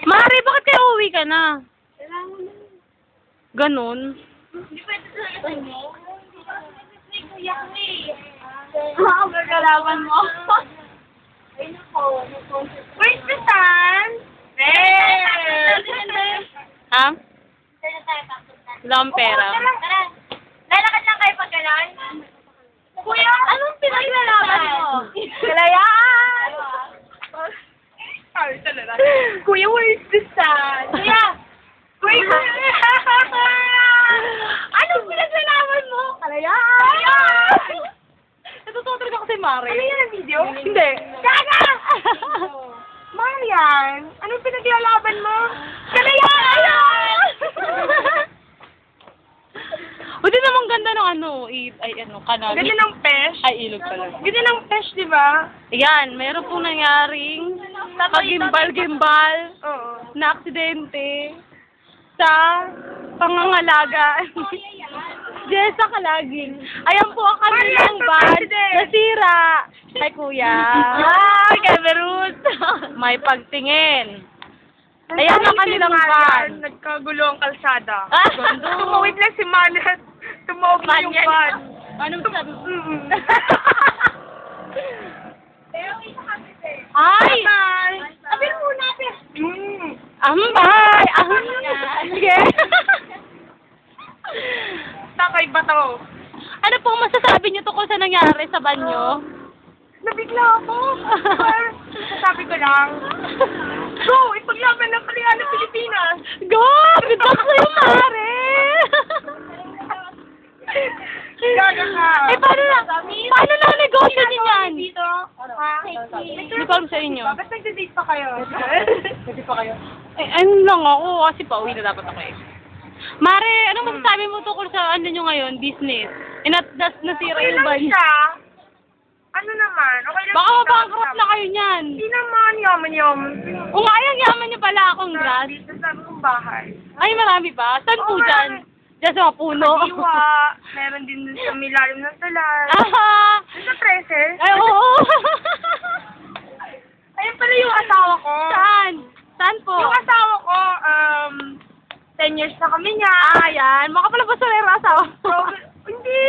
Mari, bakit kaya uwi ka na? Kailangan mo na. Ganon. Hindi pwede talaga sa inyo. May kuya ko eh. Gagalawan mo. Ay, nako. Where's the sun? There! Ha? Wala akong pera. Tara. Lalakad lang kayo pag gano'n. Kuya, anong pinaglalaban mo? Kalayaan! Kuya, where's the sun? Kuya! Kuya! Anong pinaglalaban mo? Kalayaan! Natutuwa talaga ako si Mari. Ano yan ang video? Hindi. Gaga! Marian, anong pinaglalaban mo? Kalayaan! O di naman ganda ng kanal. Ganda ng pesh. Ay, ilog pala. Ganda ng pesh, di ba? Ayan, meron pong nangyaring pag-gimbal-gimbal Oo. na aksidente sa pangangalaga. Jessa Kalaging. Ayan po ang kanilang van. Nasira. Ay, kuya. Ay, Camerus. May pagtingin. Ayan ang kanilang van. Nagkagulo ang kalsada. Ah, Tumawid lang si Manat. Tumawid na yung van. Anong sabi? Mm-mm. Ay! Sabi mo natin. Ambay! Ambay! Sige. Takay ba to? Ano pong masasabi niyo tungkol sa nangyari sa banyo? Nabigla ako. Sabi ko lang. Go! Ipaglaban ng kalihan ng Pilipinas. Go! Good luck sa'yo, Mare! Gaga ka. Eh, paano na negosyo niyo yan? Dito. Ha? Hindi ko alam sa inyo. Bakit nagde-date pa kayo? Nagde pa kayo? Eh, ano lang ako, kasi pauwi na dapat ako eh. Mare, anong masasabi mo tungkol sa ano nyo ngayon, business? Nasira Okay yung lang banyo. siya. Ano naman? Okay lang Baka siya. mabankrupt na kayo niyan. Hindi naman, yaman. O nga, ayan, yaman nyo pala akong grass. Dito sa aming bahay. Ay, marami ba? Saan po Oo, dyan? Diyan sa mga puno. Iwa. Meron din dun sa milalim ng talan. Aha! Dun sa 13. Ay, oo. Ayun pala yung asawa ko. Saan? Saan po? Yung asawa ko, 10 years na kami niya. Ayan, mga pala basurero asawa. Hindi!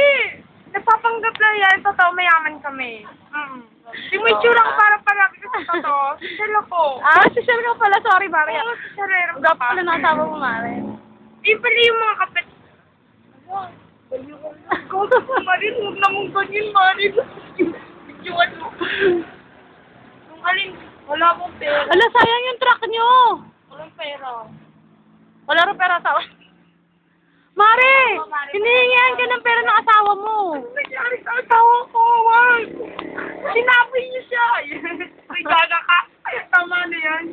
Nagpapanggap lang yan. Totoo, mayaman kami. Yung may tsura ko parang palagi ko sa totoo. Social ako. Ah, social ka pala. Sorry, Maria. Oo, socialero Gap ka. pala ng asawa mo, Mare. Yung pala yung mga kapit. Ikaw sa Marin, huwag na mong ganyan, Marin. Bidyoan mo. Yung alin, wala akong pera. Ala, sayang yung truck nyo. Walang pera. Wala rin pera asawa. Mare, hinihingihan ka ng pera ng asawa mo. Ano nangyari sa asawa ko? Wag! Sinabi niyo siya. May gaga ka. Tama na yan.